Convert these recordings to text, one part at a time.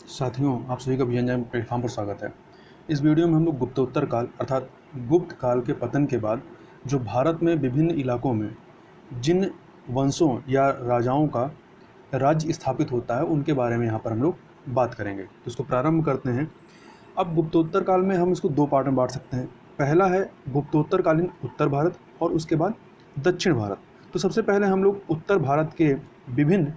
साथियों, आप सभी का विजन जैन प्लेटफॉर्म पर स्वागत है। इस वीडियो में हम लोग गुप्तोत्तर काल अर्थात गुप्त काल के पतन के बाद जो भारत में विभिन्न इलाकों में जिन वंशों या राजाओं का राज्य स्थापित होता है उनके बारे में यहाँ पर हम लोग बात करेंगे। तो इसको प्रारंभ करते हैं। अब गुप्तोत्तर काल में हम इसको दो पार्ट में बांट सकते हैं। पहला है गुप्तोत्तरकालीन उत्तर भारत और उसके बाद दक्षिण भारत। तो सबसे पहले हम लोग उत्तर भारत के विभिन्न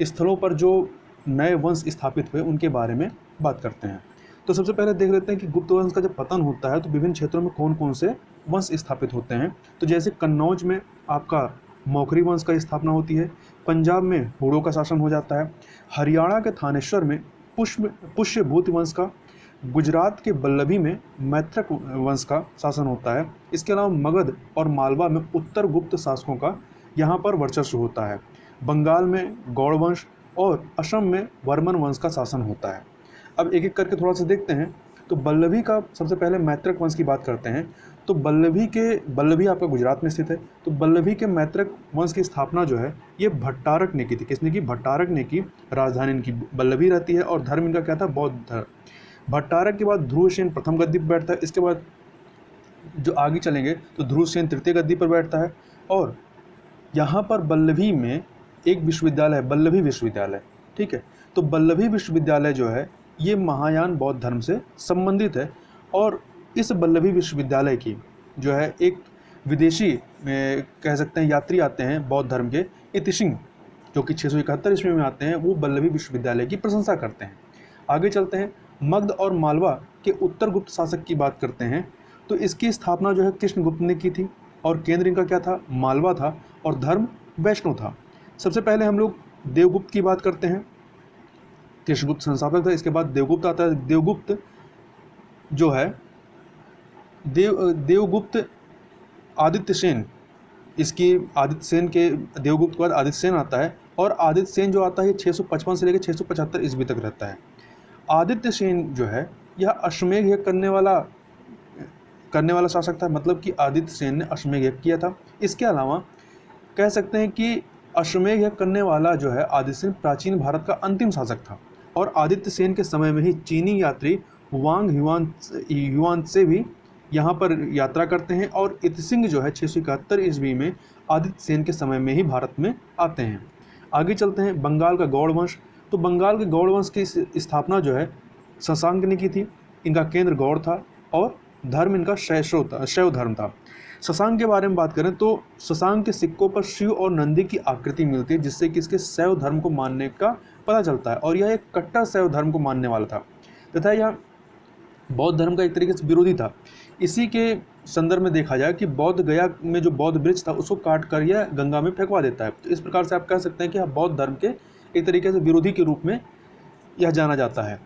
स्थलों पर जो नए वंश स्थापित हुए उनके बारे में बात करते हैं। तो सबसे पहले देख लेते हैं कि गुप्त वंश का जब पतन होता है तो विभिन्न क्षेत्रों में कौन कौन से वंश स्थापित होते हैं। तो जैसे कन्नौज में आपका मौखरी वंश का स्थापना होती है, पंजाब में हूणों का शासन हो जाता है, हरियाणा के थानेश्वर में पुष्यभूत वंश का, गुजरात के बल्लभी में मैत्रक वंश का शासन होता है। इसके अलावा मगध और मालवा में उत्तर गुप्त शासकों का यहाँ पर वर्चस्व होता है। बंगाल में गौड़ वंश और असम में वर्मन वंश का शासन होता है। अब एक एक करके थोड़ा सा देखते हैं। तो बल्लभी का सबसे पहले मैत्रक वंश की बात करते हैं। तो बल्लभी आपका गुजरात में स्थित है। तो बल्लभी के मैत्रक वंश की स्थापना जो है ये भट्टारक ने की थी। किसने की? भट्टारक ने की। राजधानी इनकी बल्लभी रहती है और धर्म इनका क्या था? बौद्ध धर्म। भट्टारक के बाद ध्रुवसेन प्रथम गद्दी पर बैठता है। इसके बाद जो आगे चलेंगे तो ध्रुवसेन तृतीय गद्दी पर बैठता है। और यहाँ पर बल्लभी में एक विश्वविद्यालय है, बल्लभी विश्वविद्यालय। ठीक है। तो बल्लभी विश्वविद्यालय जो है ये महायान बौद्ध धर्म से संबंधित है। और इस बल्लभी विश्वविद्यालय की जो है एक विदेशी कह सकते हैं यात्री आते हैं बौद्ध धर्म के, इतिसिंह, जो कि 671 ईस्वी में आते हैं, वो बल्लभी विश्वविद्यालय की प्रशंसा करते हैं। आगे चलते हैं। मगध और मालवा के उत्तर गुप्त शासक की बात करते हैं। तो इसकी स्थापना जो है कृष्णगुप्त ने की थी और केंद्र इनका क्या था? मालवा था और धर्म वैष्णव था। सबसे पहले हम लोग देवगुप्त की बात करते हैं। कृष्णगुप्त संस्थापक था। इसके बाद देवगुप्त आता है। देवगुप्त जो है देवगुप्त आदित्य सेन, इसकी आदित्य सेन के देवगुप्त के बाद आदित्य सेन आता है और आदित्य सेन जो आता है 655 से लेकर 675 ईस्वी तक रहता है। आदित्य सेन जो है यह अश्वमेध यज्ञ करने वाला शासक था। मतलब कि आदित्य सेन ने अश्वमेध यज्ञ किया था। इसके अलावा कह सकते हैं कि अश्वमेध यज्ञ करने वाला जो है आदित्य सेन प्राचीन भारत का अंतिम शासक था। और आदित्य सेन के समय में ही चीनी यात्री वांग ह्युआन से भी यहाँ पर यात्रा करते हैं और इतसिंह जो है 671 ईस्वी में आदित्य सेन के समय में ही भारत में आते हैं। आगे चलते हैं। बंगाल का गौड़ वंश। तो बंगाल के गौड़ वंश की स्थापना जो है शशांक ने की थी। इनका केंद्र गौड़ था और धर्म इनका शैव धर्म था। शशांक के बारे में बात करें तो शशांक के सिक्कों पर शिव और नंदी की आकृति मिलती है, जिससे कि इसके शैव धर्म को मानने का पता चलता है। और यह एक कट्टर शैव धर्म को मानने वाला था तथा यह बौद्ध धर्म का एक तरीके से विरोधी था। इसी के संदर्भ में देखा जाए कि बौद्ध गया में जो बौद्ध वृक्ष था उसको काट कर यह गंगा में फेंकवा देता है। तो इस प्रकार से आप कह सकते हैं कि यह बौद्ध धर्म के एक तरीके से विरोधी के रूप में यह जाना जाता है।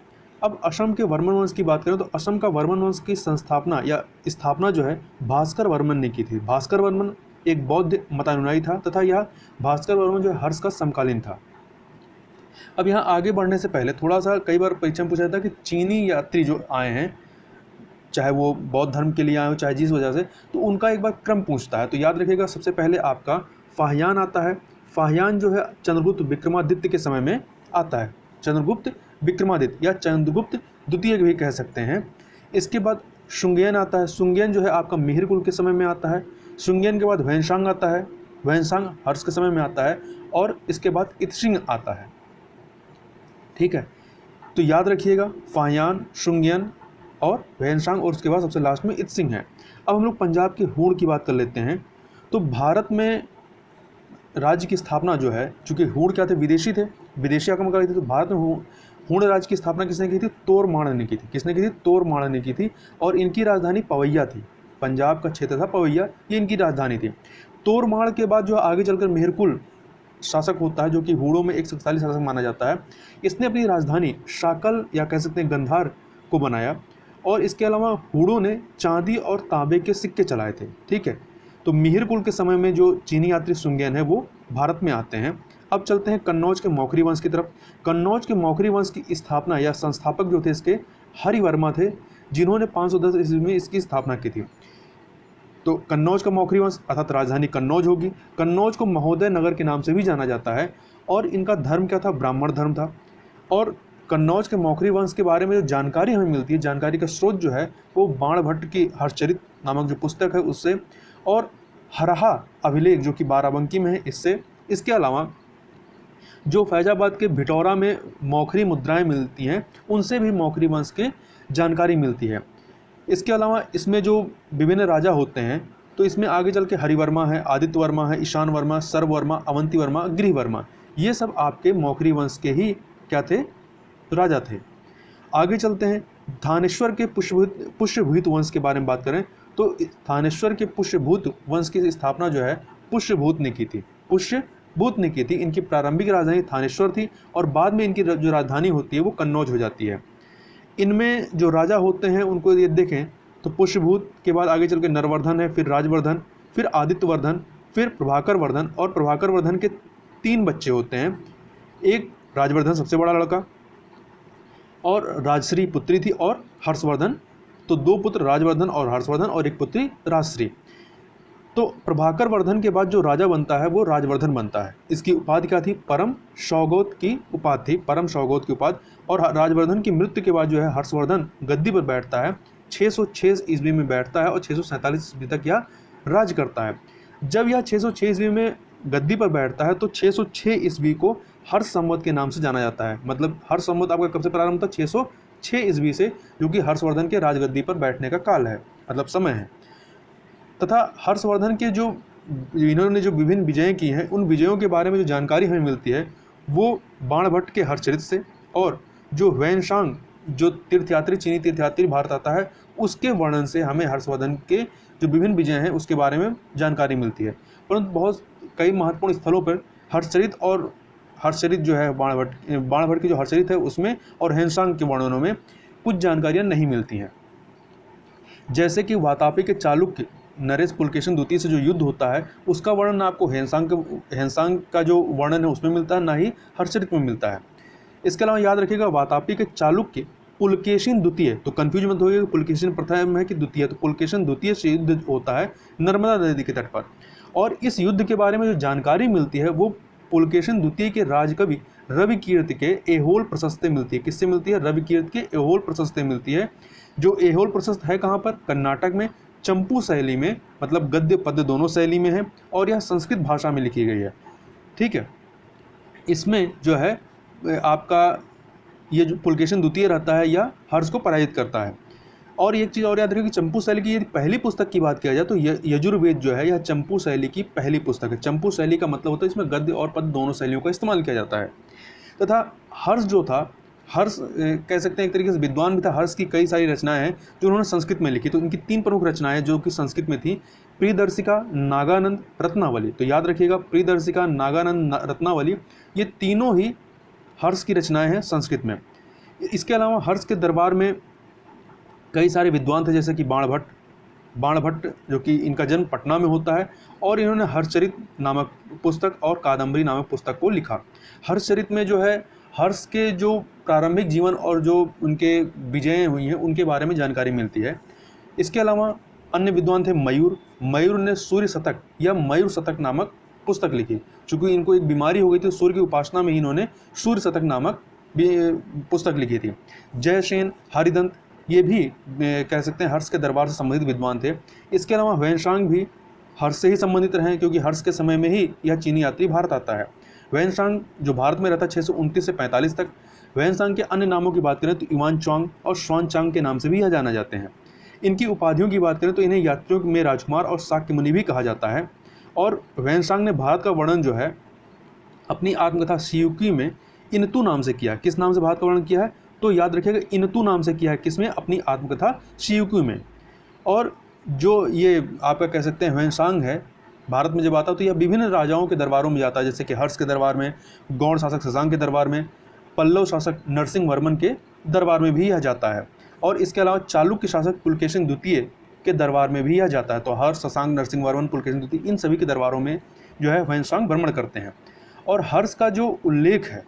अब असम के वर्मन वंश की बात करें तो असम का वर्मन वंश की संस्थापना या स्थापना जो है भास्कर वर्मन ने की थी। भास्कर वर्मन एक बौद्ध मतानुयायी था तथा यह भास्कर वर्मन जो है हर्ष का समकालीन था। अब यहाँ आगे बढ़ने से पहले थोड़ा सा कई बार परीक्षा में पूछा जाता है कि चीनी यात्री जो आए हैं, चाहे वो बौद्ध धर्म के लिए आए हो चाहे जिस वजह से, तो उनका एक बार क्रम पूछता है। तो याद रखिएगा, सबसे पहले आपका फाहियान आता है। फाहियान जो है चंद्रगुप्त विक्रमादित्य के समय में आता है। चंद्रगुप्त विक्रमादित्य या चंद्रगुप्त द्वितीय भी कह सकते हैं। इसके बाद शुंगियन आता है। शुंगियन जो है आपका मिहिर कुल के समय में आता है। शुंगियन के बाद वैनसांग आता है। वैनसांग हर्ष के समय में आता है। और इसके बाद इत्सिंग आता है। ठीक है। तो याद रखिएगा फाहियान, शुंगियन और वैनसांग और उसके बाद सबसे लास्ट में इत्सिंग है। अब हम लोग पंजाब के हूण की बात कर लेते हैं। तो भारत में राज्य की स्थापना जो है, चूँकि हूण क्या थे? विदेशी थे, विदेशी आक्रमणकारी थे। तो भारत में हूण राज्य की स्थापना किसने की थी? तोरमाण ने की थी। किसने की थी? तोरमाण ने की थी। और इनकी राजधानी पवैया थी। पंजाब का क्षेत्र था पवैया, ये इनकी राजधानी थी। तोरमाण के बाद जो आगे चलकर मेहरकुल शासक होता है, जो कि हूणों में एक शक्तिशाली शासक माना जाता है, इसने अपनी राजधानी शाकल या कह सकते हैं गंधार को बनाया। और इसके अलावा हूणों ने चांदी और तांबे के सिक्के चलाए थे। ठीक है। तो मिहिर कुल के समय में जो चीनी यात्री शुंगियन है वो भारत में आते हैं। अब चलते हैं कन्नौज के मौखरी वंश की तरफ। कन्नौज के मौखरी वंश की स्थापना या संस्थापक जो थे इसके हरिवर्मा थे, जिन्होंने 510 ईस्वी में इसकी स्थापना की थी। तो कन्नौज का मौखरी वंश अर्थात राजधानी कन्नौज होगी। कन्नौज को महोदय नगर के नाम से भी जाना जाता है। और इनका धर्म क्या था? ब्राह्मण धर्म था। और कन्नौज के मौखरी वंश के बारे में जो जानकारी हमें मिलती है, जानकारी का स्रोत जो है वो बाणभट्ट की हर्षचरित नामक जो पुस्तक है उससे, और हरहा अभिलेख जो कि बाराबंकी में है इससे। इसके अलावा जो फैजाबाद के भिटौरा में मौखरी मुद्राएं मिलती हैं उनसे भी मौखरी वंश की जानकारी मिलती है। इसके अलावा इसमें जो विभिन्न राजा होते हैं तो इसमें आगे चल के हरिवर्मा है, आदित्य वर्मा है, ईशान वर्मा, सर्व वर्मा, अवंती वर्मा, गृह वर्मा, ये सब आपके मौखरी वंश के ही क्या थे, राजा थे। आगे चलते हैं, थानेश्वर के पुष्यभूत वंश के बारे में बात करें तो थानेश्वर के पुष्यभूत वंश की स्थापना जो है पुष्यभूत ने की थी, पुष्यभूत ने की थी। इनकी प्रारंभिक राजधानी थानेश्वर थी और बाद में इनकी जो राजधानी होती है वो कन्नौज हो जाती है। इनमें जो राजा होते हैं उनको ये देखें तो पुष्यभूत के बाद आगे चल के नरवर्धन है, फिर राजवर्धन, फिर आदित्यवर्धन, फिर प्रभाकर वर्धन, और प्रभाकर वर्धन के 3 बच्चे होते हैं। एक राजवर्धन सबसे बड़ा लड़का, और राजश्री पुत्री थी, और हर्षवर्धन, तो 2 पुत्र राजवर्धन और हर्षवर्धन और 1 पुत्री राजश्री। तो प्रभाकर वर्धन के बाद जो राजा बनता है वो राजवर्धन बनता है। इसकी उपाधि क्या थी, परम सौगोत की उपाधि थी, परम सौगोत की उपाधि। और राजवर्धन की मृत्यु के बाद जो है हर्षवर्धन गद्दी पर बैठता है, 606 ईस्वी में बैठता है और 647 ईस्वी तक यह राज करता है। जब यह 606 ईस्वी में गद्दी पर बैठता है तो 606 ईस्वी को हर्ष संवत के नाम से जाना जाता है। मतलब हर्ष संवत आपका कब से प्रारंभ था, 606 ईस्वी से, जो कि हर्षवर्धन के राजगद्दी पर बैठने का काल है, मतलब समय है। तथा हर्षवर्धन के जो इन्होंने जो विभिन्न विजयें की हैं उन विजयों के बारे में जो जानकारी हमें मिलती है वो बाणभट्ट के हर्षचरित से, और जो ह्वेनसांग जो तीर्थयात्री, चीनी तीर्थयात्री भारत आता है, उसके वर्णन से हमें हर्षवर्धन के जो विभिन्न विजय हैं उसके बारे में जानकारी मिलती है। परंतु बहुत कई महत्वपूर्ण स्थलों पर हर्षचरित और हर्षचरित जो है बाणभट्ट की जो हर्षचरित है उसमें और ह्वेनसांग के वर्णनों में कुछ जानकारियाँ नहीं मिलती हैं। जैसे कि वातापी के चालुक्य नरेश पुलकेशिन द्वितीय से जो युद्ध होता है उसका वर्णन आपको ह्वेनसांग का जो वर्णन है उसमें मिलता है, ना ही हर्षचरित में मिलता है। इसके अलावा याद रखिएगा वातापी के चालुक्य पुलकेशिन द्वितीय, तो कंफ्यूज मत होइएगा, पुलकेशिन प्रथम है कि द्वितीय, तो पुलकेशिन द्वितीय से युद्ध होता है नर्मदा नदी के तट पर। और इस युद्ध के बारे में जो जानकारी मिलती है वो पुलकेशिन द्वितीय के राजकवि रविकीर्ति के एहोल प्रशस्ते मिलती है। किससे मिलती है, रविकीर्ति के एहोल प्रशस्ते मिलती है। जो एहोल प्रशस्त है कहाँ पर, कर्नाटक में, चंपू शैली में, मतलब गद्य पद्य दोनों शैली में है, और यह संस्कृत भाषा में लिखी गई है। ठीक है, इसमें जो है आपका ये जो पुलकेशिन द्वितीय रहता है यह हर्ष को पराजित करता है। और एक चीज़ और याद रखिए कि चंपू शैली की यदि पहली पुस्तक की बात किया जाए तो यजुर्वेद जो है यह चंपू शैली की पहली पुस्तक है। चंपू शैली का मतलब होता है इसमें गद्य और पद्य दोनों शैलियों का इस्तेमाल किया जाता है। तथा हर्ष जो था, हर्ष कह सकते हैं एक तरीके से विद्वान भी था। हर्ष की कई सारी रचनाएं हैं जो उन्होंने संस्कृत में लिखी, तो इनकी 3 प्रमुख रचनाएं जो कि संस्कृत में थी, प्रियदर्शिका, नागानंद, रत्नावली। तो याद रखिएगा प्रियदर्शिका, नागानंद, रत्नावली, ये तीनों ही हर्ष की रचनाएं हैं संस्कृत में। इसके अलावा हर्ष के दरबार में कई सारे विद्वान थे, जैसे कि बाणभट्ट जो कि इनका जन्म पटना में होता है, और इन्होंने हर्षचरित नामक पुस्तक और कादम्बरी नामक पुस्तक को लिखा। हर्षचरित में जो है हर्ष के जो प्रारंभिक जीवन और जो उनके विजयें हुई हैं उनके बारे में जानकारी मिलती है। इसके अलावा अन्य विद्वान थे मयूर ने सूर्य शतक या मयूर शतक नामक पुस्तक लिखी। चूँकि इनको एक बीमारी हो गई थी सूर्य की उपासना में, इन्होंने सूर्य शतक नामक पुस्तक लिखी थी। जयसेन, हरिदंत, ये भी कह सकते हैं हर्ष के दरबार से संबंधित विद्वान थे। इसके अलावा ह्वेनसांग भी हर्ष से ही संबंधित रहे, क्योंकि हर्ष के समय में ही यह चीनी यात्री भारत आता है। ह्वेनसांग जो भारत में रहता 629 से 45 तक। ह्वेनसांग के अन्य नामों की बात करें तो युआन चांग और स्वान चांग के नाम से भी यह जाना जाते हैं। इनकी उपाधियों की बात करें तो इन्हें यात्रियों में राजकुमार और शाक्य मुनि भी कहा जाता है। और ह्वेनसांग ने भारत का वर्णन जो है अपनी आत्मकथा शियुकी में इनतू नाम से किया। किस नाम से भारत का वर्णन किया है, तो याद रखिएगा इनतू नाम से किया है। किसमें, अपनी आत्मकथा शियुकी में। और जो ये आपका कह सकते हैं ह्वेनसांग है भारत में जब आता है तो यह विभिन्न राजाओं के दरबारों में जाता है, जैसे कि हर्ष के दरबार में, गौड़ शासक शशांक के दरबार में, पल्लव शासक नरसिंह वर्मन के दरबार में भी यह जाता है। और इसके अलावा चालुक्य शासक पुलकेशिन द्वितीय के दरबार में भी यह जाता है। तो हर्ष, शशांक, नरसिंह वर्मन, पुलकेशिन द्वितीय, इन सभी के दरबारों में जो है ह्वेनसांग भ्रमण करते हैं। और हर्ष का जो उल्लेख है,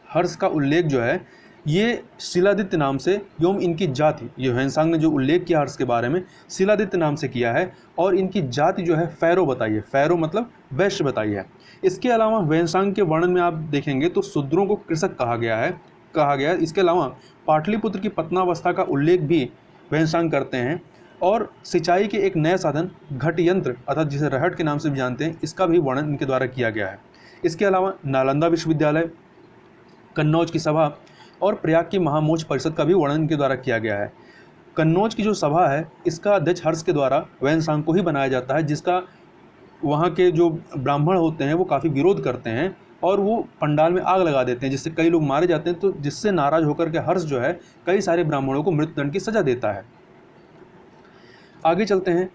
हर्ष का उल्लेख जो है ये शिलादित्य नाम से एवं इनकी जाति, ये ह्वेनसांग ने जो उल्लेख किया हर्ष के बारे में शिलादित्य नाम से किया है। और इनकी जाति जो है फैरो बताइए, फैरो मतलब वैश्य बताई है। इसके अलावा वेनसांग के वर्णन में आप देखेंगे तो शूद्रों को कृषक कहा गया है। इसके अलावा पाटलिपुत्र की पतनावस्था का उल्लेख भी वेनसांग करते हैं, और सिंचाई के एक नए साधन घट यंत्र अर्थात जिसे रहट के नाम से भी जानते हैं, इसका भी वर्णन इनके द्वारा किया गया है। इसके अलावा नालंदा विश्वविद्यालय, कन्नौज की सभा और प्रयाग की महामोच परिषद का भी वर्णन इनके द्वारा किया गया है। कन्नौज की जो सभा है इसका अध्यक्ष हर्ष के द्वारा वेनसांग को ही बनाया जाता है, जिसका वहाँ के जो ब्राह्मण होते हैं वो काफ़ी विरोध करते हैं और वो पंडाल में आग लगा देते हैं, जिससे कई लोग मारे जाते हैं। तो जिससे नाराज होकर के हर्ष जो है कई सारे ब्राह्मणों को मृत्युदंड की सजा देता है। आगे चलते हैं।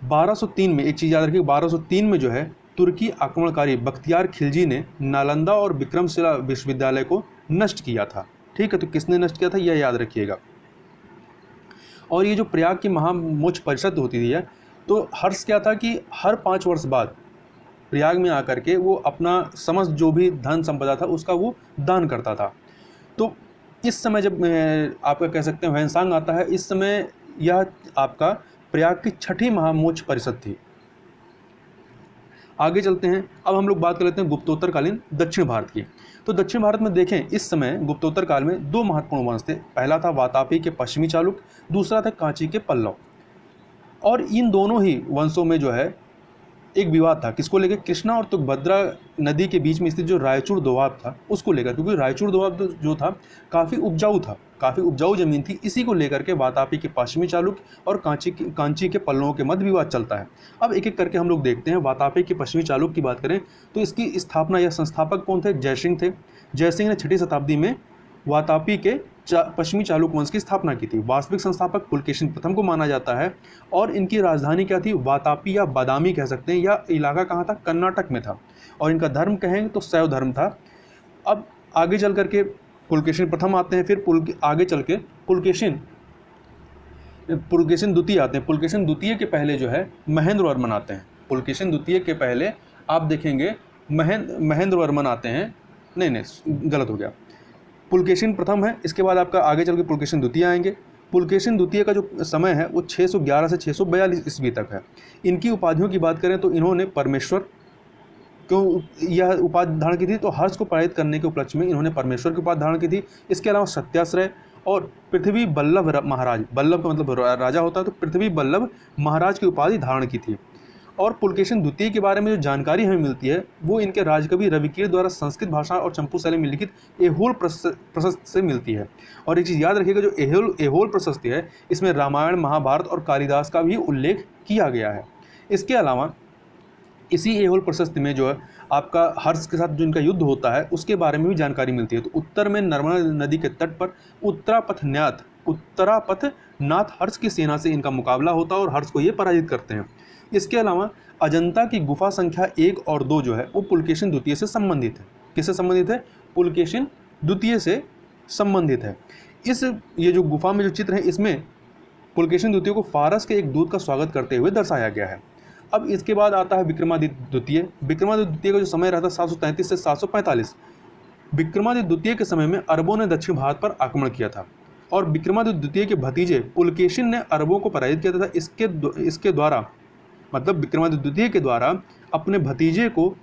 1203 में एक चीज़ याद रखिए, 1203 में जो है तुर्की आक्रमणकारी बख्तियार खिलजी ने नालंदा और विक्रमशिला विश्वविद्यालय को नष्ट किया था। ठीक है, तो किसने नष्ट किया था यह याद रखिएगा। और ये जो प्रयाग की महामोच परिषद होती थी तो हर्ष क्या था कि हर 5 वर्ष बाद प्रयाग में आकर के वो अपना समस्त जो भी धन संपदा था उसका वो दान करता था। तो इस समय जब आपका कह सकते हैं वेनसांग आता है, इस समय यह आपका प्रयाग की 6ठी महामोच परिषद थी। आगे चलते हैं। अब हम लोग बात कर लेते हैं गुप्तोत्तरकालीन दक्षिण भारत की। तो दक्षिण भारत में देखें, इस समय गुप्तोत्तर काल में 2 महत्वपूर्ण वंश थे। पहला था वातापी के पश्चिमी चालुक्य, दूसरा था कांची के पल्लव। और इन दोनों ही वंशों में जो है एक विवाद था, किसको लेकर? कृष्णा और तुंगभद्रा नदी के बीच में स्थित जो रायचूर दोआब था उसको लेकर, क्योंकि रायचूर दोआब जो था काफ़ी उपजाऊ था, काफ़ी उपजाऊ जमीन थी। इसी को लेकर के वातापी के पश्चिमी चालुक्य और कांची के पल्लवों के मध्य विवाद चलता है। अब एक एक करके हम लोग देखते हैं। वातापी के पश्चिमी चालुक्य की बात करें तो इसकी स्थापना या संस्थापक कौन थे? जयसिंह थे। जयसिंह ने 6ठी शताब्दी में वातापी के पश्चिमी चालुक्य वंश की स्थापना की थी। वास्तविक संस्थापक पुलकेशिन प्रथम को माना जाता है और इनकी राजधानी क्या थी? वातापी या बादामी कह सकते हैं। यह इलाका कहाँ था? कर्नाटक में था। और इनका धर्म कहेंगे तो शैव धर्म था। अब आगे चल करके पुलकेशिन प्रथम आते हैं, फिर आगे चल के पुलकेशिन द्वितीय आते हैं। पुलकेशिन द्वितीय के पहले जो है महेंद्र वर्मन आते हैं। पुलकेशिन द्वितीय के पहले आप देखेंगे महेंद्र वर्मन आते हैं। नहीं, गलत हो गया। पुलकेशिन प्रथम है, इसके बाद आपका आगे चल के पुलकेशिन द्वितीय आएंगे। पुलकेशिन द्वितीय का जो समय है वो 611 से 642 ईस्वी तक है। इनकी उपाधियों की बात करें तो इन्होंने परमेश्वर क्यों यह उपाधि धारण की थी? तो हर्ष को पराजित करने के उपलक्ष्य में इन्होंने परमेश्वर की उपाधि धारण की थी। इसके अलावा सत्याश्रय और पृथ्वी बल्लभ महाराज, बल्लभ का मतलब राजा होता है, तो पृथ्वी बल्लभ महाराज की उपाधि धारण की थी। और पुलकेशिन द्वितीय के बारे में जो जानकारी हमें मिलती है वो इनके राजकवि रविकीर द्वारा संस्कृत भाषा और चंपू शैली में लिखित एहोल प्रशस्ति से मिलती है। और एक चीज़ याद रखिएगा, जो एहोल प्रशस्ति है इसमें रामायण, महाभारत और कालिदास का भी उल्लेख किया गया है। इसके अलावा इसी एहोल प्रशस्ति में जो है आपका हर्ष के साथ जो इनका युद्ध होता है उसके बारे में भी जानकारी मिलती है। तो उत्तर में नर्मदा नदी के तट पर उत्तरापथनाथ हर्ष की सेना से इनका मुकाबला होता है और हर्ष को ये पराजित करते हैं। इसके अलावा अजंता की गुफा संख्या 1 और 2 जो है वो पुलकेशिन द्वितीय से संबंधित है। किससे संबंधित है? पुलकेशिन द्वितीय से संबंधित है। ये जो गुफा में जो चित्र है इसमें पुलकेशिन द्वितीय को फारस के एक दूत का स्वागत करते हुए दर्शाया गया है। अब इसके बाद आता है विक्रमादित्य द्वितीय। विक्रमादित्य द्वितीय का जो समय रहता है 733 से 745। विक्रमादित्य द्वितीय के समय में अरबों ने दक्षिण भारत पर आक्रमण किया था और विक्रमादित्य द्वितीय के भतीजे पुलकेशिन ने अरबों को पराजित किया था। इसके द्वारा मतलब विक्रमादित्य द्वितीय के द्वारा अपने भतीजे को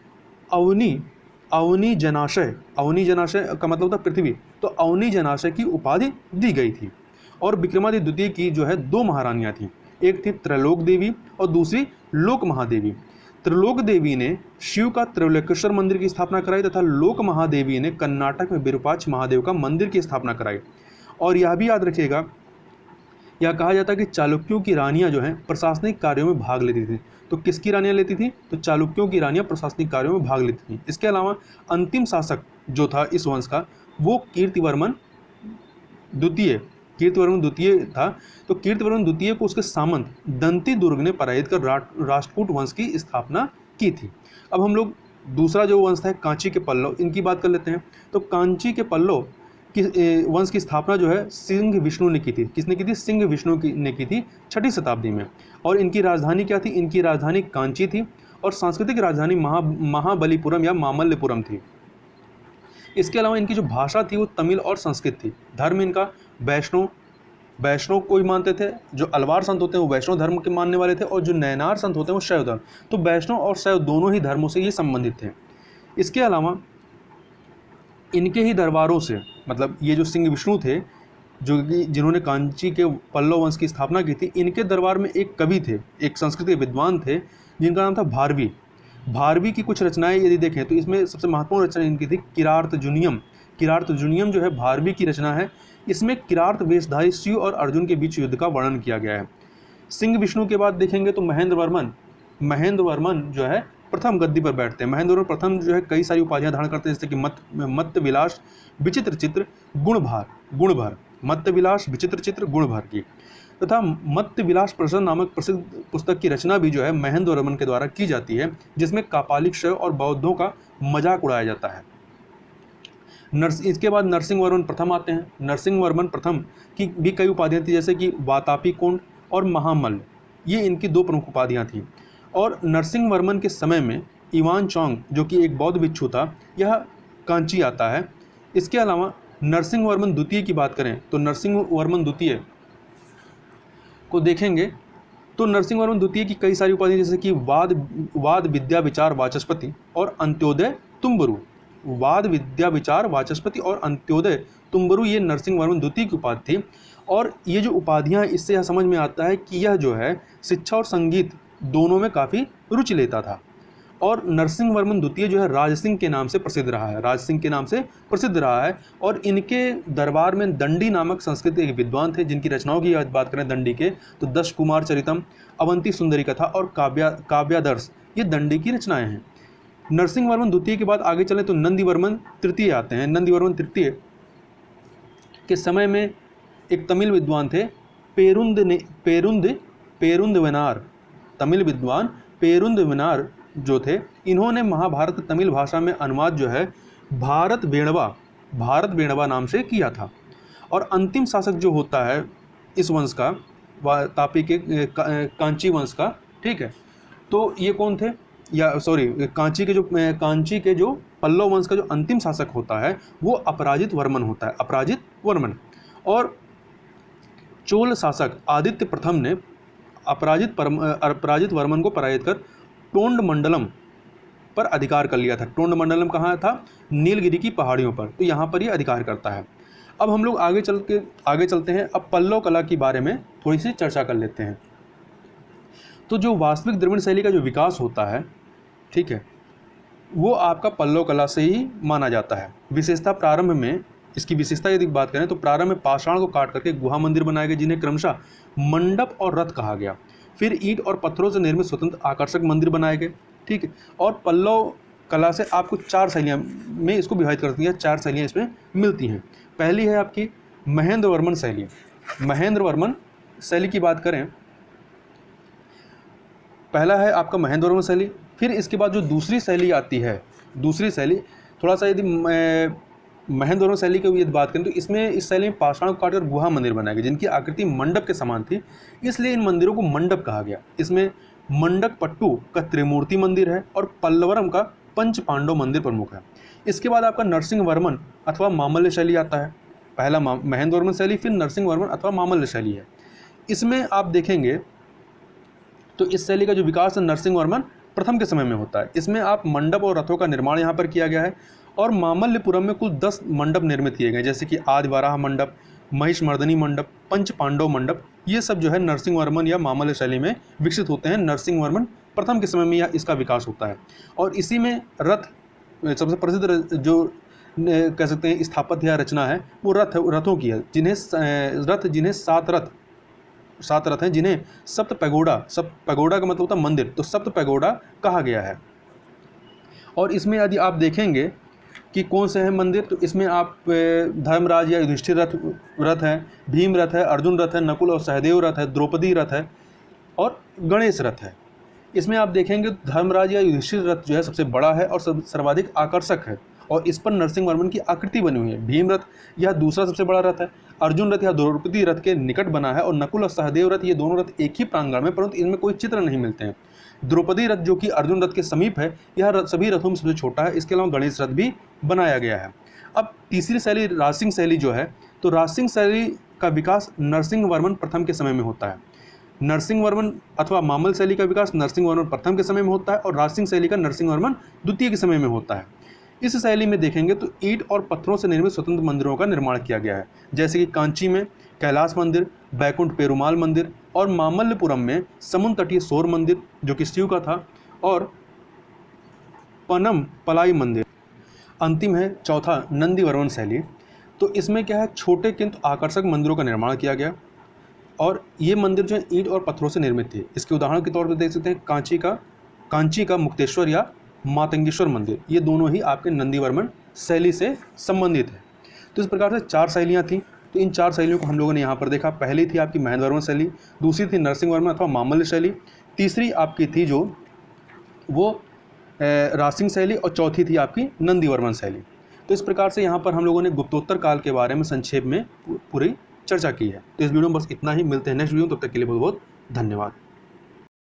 अवनी जनाशय का मतलब था पृथ्वी, तो अवनी जनाशय की उपाधि दी गई थी। और विक्रमादित्य द्वितीय की जो है 2 महारानियां थीं, एक थी त्रैलोक देवी और दूसरी लोक महादेवी। त्रिलोक देवी ने शिव का त्रिलोकेश्वर मंदिर की स्थापना कराई तथा लोक महादेवी ने कर्नाटक में विरूपाक्ष महादेव का मंदिर की स्थापना कराई। और यह भी याद रखिएगा, यह कहा जाता है कि चालुक्यों की रानियां जो हैं प्रशासनिक कार्यों में भाग लेती थी। तो किसकी रानियां लेती थी? तो चालुक्यों की रानियां प्रशासनिक कार्यों में भाग लेती थी। इसके अलावा अंतिम शासक जो था इस वंश का वो कीर्तिवर्मन द्वितीय था। तो कीर्तिवर्मन द्वितीय को उसके सामंत दंती दुर्ग ने पराजित कर राष्ट्रकूट वंश की स्थापना की थी। अब हम लोग दूसरा जो वंश है कांची के पल्लव, इनकी बात कर लेते हैं। तो कांची के पल्लव की वंश की स्थापना जो है सिंह विष्णु ने की थी। किसने की थी? सिंह विष्णु ने की थी 6ठी शताब्दी में। और इनकी राजधानी क्या थी? इनकी राजधानी कांची थी और सांस्कृतिक राजधानी महाबलीपुरम या मामल्लपुरम थी। इसके अलावा इनकी जो भाषा थी वो तमिल और संस्कृत थी। धर्म इनका वैष्णव वैष्णव को ही मानते थे, जो अलवार संत होते हैं वो वैष्णव धर्म के मानने वाले थे, और जो नयनार संत होते हैं वो शैव धर्म। तो वैष्णव और शैव दोनों ही धर्मों से ये संबंधित थे। इसके अलावा इनके ही दरबारों से, मतलब ये जो सिंह विष्णु थे, जो कि जिन्होंने कांची के पल्लव वंश की स्थापना की थी, इनके दरबार में एक कवि थे, एक संस्कृत के विद्वान थे, जिनका नाम था भारवी। भारवी की कुछ रचनाएं यदि देखें तो इसमें सबसे महत्वपूर्ण रचना इनकी थी किरार्तजुनियम। किरार्तजुनियम जो है भारवी की रचना है। इसमें किरार्त वेशधारी शिव और अर्जुन के बीच युद्ध का वर्णन किया गया है। सिंह विष्णु के बाद देखेंगे तो महेंद्र वर्मन जो है प्रथम गद्दी पर बैठते हैं। महेंद्र वर्मन प्रथम जो है कई सारी उपाधियां धारण करते हैं, जैसे कि मत्त विलास विचित्र चित्र गुणभर मत्त विलास विचित्र चित्र गुणभर की, तथा मत्त विलास प्रसन्न नामक प्रसिद्ध पुस्तक की रचना भी जो है महेंद्र वर्मन के द्वारा की जाती है, जिसमें कापालिक शैव और बौद्धों का मजाक उड़ाया जाता है। इसके बाद नरसिंह वर्मन प्रथम आते हैं। नरसिंह वर्मन प्रथम की भी कई उपाधियां थी, जैसे कि वातापी कोंड और महामल्ल, ये इनकी दो प्रमुख उपाधियां थीं। और नरसिंह वर्मन के समय में इवान चौंग जो कि एक बौद्ध भिक्षु था, यह कांची आता है। इसके अलावा नरसिंह वर्मन द्वितीय की बात करें तो नरसिंह वर्मन द्वितीय को देखेंगे तो नरसिंह वर्मन द्वितीय की कई सारी उपाधियां, जैसे कि वाद विद्या विचार वाचस्पति और अंत्योदय तुम्बरु। वाद विद्या विचार वाचस्पति और अंत्योदय तुम्बरु, ये नरसिंह वर्मन द्वितीय की उपाधि थी। और ये जो उपाधियां, इससे यह समझ में आता है कि यह जो है शिक्षा और संगीत दोनों में काफ़ी रुचि लेता था। और नरसिंह वर्मन द्वितीय जो है राजसिंह के नाम से प्रसिद्ध रहा है। और इनके दरबार में दंडी नामक संस्कृत के एक विद्वान थे, जिनकी रचनाओं की बात करें दंडी के तो दश कुमार चरितम, अवंती सुंदरी कथा और काव्यादर्श, ये दंडी की रचनाएं हैं। नरसिंह वर्मन द्वितीय के बाद आगे चलें तो नंदी वर्मन तृतीय आते हैं। नंदी वर्मन तृतीय के समय में एक तमिल विद्वान थे पेरुंदवेनार, तमिल विद्वान पेरुंदवेनार जो थे, इन्होंने महाभारत तमिल भाषा में अनुवाद जो है भारत वेणवा नाम से किया था। और अंतिम शासक जो होता है इस वंश का, तापी के कांची वंश का, ठीक है, तो ये कौन थे, या सॉरी कांची के जो पल्लव वंश का जो अंतिम शासक होता है वो अपराजित वर्मन होता है, अपराजित वर्मन। और चोल शासक आदित्य प्रथम ने अपराजित वर्मन को पराजित कर टोंड मंडलम पर अधिकार कर लिया था। टोंड मंडलम कहाँ था? नीलगिरी की पहाड़ियों पर, तो यहाँ पर ये अधिकार करता है। अब हम लोग आगे चलते हैं। अब पल्लव कला के बारे में थोड़ी सी चर्चा कर लेते हैं। तो जो वास्तविक द्रविड़ शैली का जो विकास होता है, ठीक है, वो आपका पल्लव कला से ही माना जाता है। प्रारंभ में इसकी विशेषता यदि बात करें तो प्रारंभ में पाषाण को काट करके गुहा मंदिर बनाए गए, जिन्हें क्रमशः मंडप और रथ कहा गया। फिर ईंट और पत्थरों से निर्मित स्वतंत्र आकर्षक मंदिर बनाए गए, ठीक है। और पल्लव कला से आपको 4 शैलियाँ में इसको विभाजित करती है, 4 शैलियाँ इसमें मिलती हैं। पहली है आपकी महेंद्र वर्मन शैली। महेंद्र वर्मन शैली की बात करें, पहला है आपका महेंद्र वर्मन शैली। फिर इसके बाद जो दूसरी शैली आती है, दूसरी शैली थोड़ा सा यदि महेंद्र वर्मन शैली की यदि बात करें तो इस शैली में पाषाण को काटकर गुहा मंदिर बनाए गए, जिनकी आकृति मंडप के समान थी, इसलिए इन मंदिरों को मंडप कहा गया। इसमें मंडकपट्टु का त्रिमूर्ति मंदिर है और पल्लवरम का पंच पांडव मंदिर प्रमुख है। इसके बाद आपका नरसिंह वर्मन अथवा मामल्य शैली आता है। पहला महेंद्र वर्मन शैली, फिर नरसिंह वर्मन अथवा मामल्य शैली है। इसमें आप देखेंगे तो इस शैली का जो विकास है नरसिंह वर्मन प्रथम के समय में होता है। इसमें आप मंडप और रथों का निर्माण यहाँ पर किया गया है। और मामल्यपुरम में कुल 10 मंडप निर्मित किए गए, जैसे कि आदिवाराह मंडप, महिषमर्दनी मंडप, पंच पांडव मंडप, ये सब जो है नरसिंह वर्मन या मामल्य शैली में विकसित होते हैं। नरसिंह वर्मन प्रथम के समय में यह इसका विकास होता है। और इसी में रथ सबसे प्रसिद्ध जो कह सकते हैं स्थापत्य या रचना है वो रथों की है, जिन्हें 7 रथ हैं, जिन्हें सप्त पैगोडा का मतलब होता है मंदिर, तो सप्त पैगोडा कहा गया है। और इसमें यदि आप देखेंगे कि कौन से हैं मंदिर, तो इसमें आप धर्मराज या युधिष्ठिर रथ है, भीम रथ है, अर्जुन रथ है, नकुल और सहदेव रथ है, द्रौपदी रथ है और गणेश रथ है। इसमें आप देखेंगे धर्मराज या युधिष्ठिर रथ जो है सबसे बड़ा है और सर्वाधिक आकर्षक है, और इस पर नरसिंह वर्मन की आकृति बनी हुई है। भीम रथ यह दूसरा सबसे बड़ा रथ है, अर्जुन रथ या द्रौपदी रथ के निकट बना है, और नकुल और सहदेव रथ ये दोनों रथ एक ही प्रांगण में, परंतु इनमें कोई चित्र नहीं मिलते हैं। द्रौपदी रथ जो कि अर्जुन रथ के समीप है, यह सभी रथों में सबसे छोटा है। इसके अलावा गणेश रथ भी बनाया गया है। अब तीसरी शैली राजसिंह शैली जो है, तो राजसिंह शैली का विकास नरसिंहवर्मन प्रथम के समय में होता है। नरसिंहवर्मन अथवा मामल शैली का विकास नरसिंहवर्मन प्रथम के समय में होता है और राजसिंह शैली का नरसिंहवर्मन द्वितीय के समय में होता है। इस शैली में देखेंगे तो ईंट और पत्थरों से निर्मित स्वतंत्र मंदिरों का निर्माण किया गया है, जैसे कि कांची में कैलाश मंदिर, बैकुंठ पेरुमाल मंदिर और मामल्लपुरम में समुद्र तटीय सौर मंदिर जो कि शिव का था, और पनम पलाई मंदिर। अंतिम है चौथा नंदीवर्मन शैली। तो इसमें क्या है, छोटे किंतु आकर्षक मंदिरों का निर्माण किया गया और ये मंदिर जो है ईंट और पत्थरों से निर्मित थे। इसके उदाहरण के तौर पर देख सकते हैं कांची का मुक्तेश्वर या मातंगेश्वर मंदिर, ये दोनों ही आपके नंदीवर्मन शैली से संबंधित है। तो इस प्रकार से 4 शैलियाँ थीं। तो इन 4 शैलियों को हम लोगों ने यहाँ पर देखा। पहली थी आपकी महेंद्रवर्मन शैली, दूसरी थी नरसिंहवर्मन अथवा मामल्य शैली, तीसरी आपकी थी जो वो राजसिंह शैली, और चौथी थी आपकी नंदीवर्मन शैली। तो इस प्रकार से यहाँ पर हम लोगों ने गुप्तोत्तर काल के बारे में संक्षेप में पूरी चर्चा की है। तो इस वीडियो में बस इतना ही। मिलते हैं नेक्स्ट वीडियो, तब तक के लिए बहुत बहुत धन्यवाद।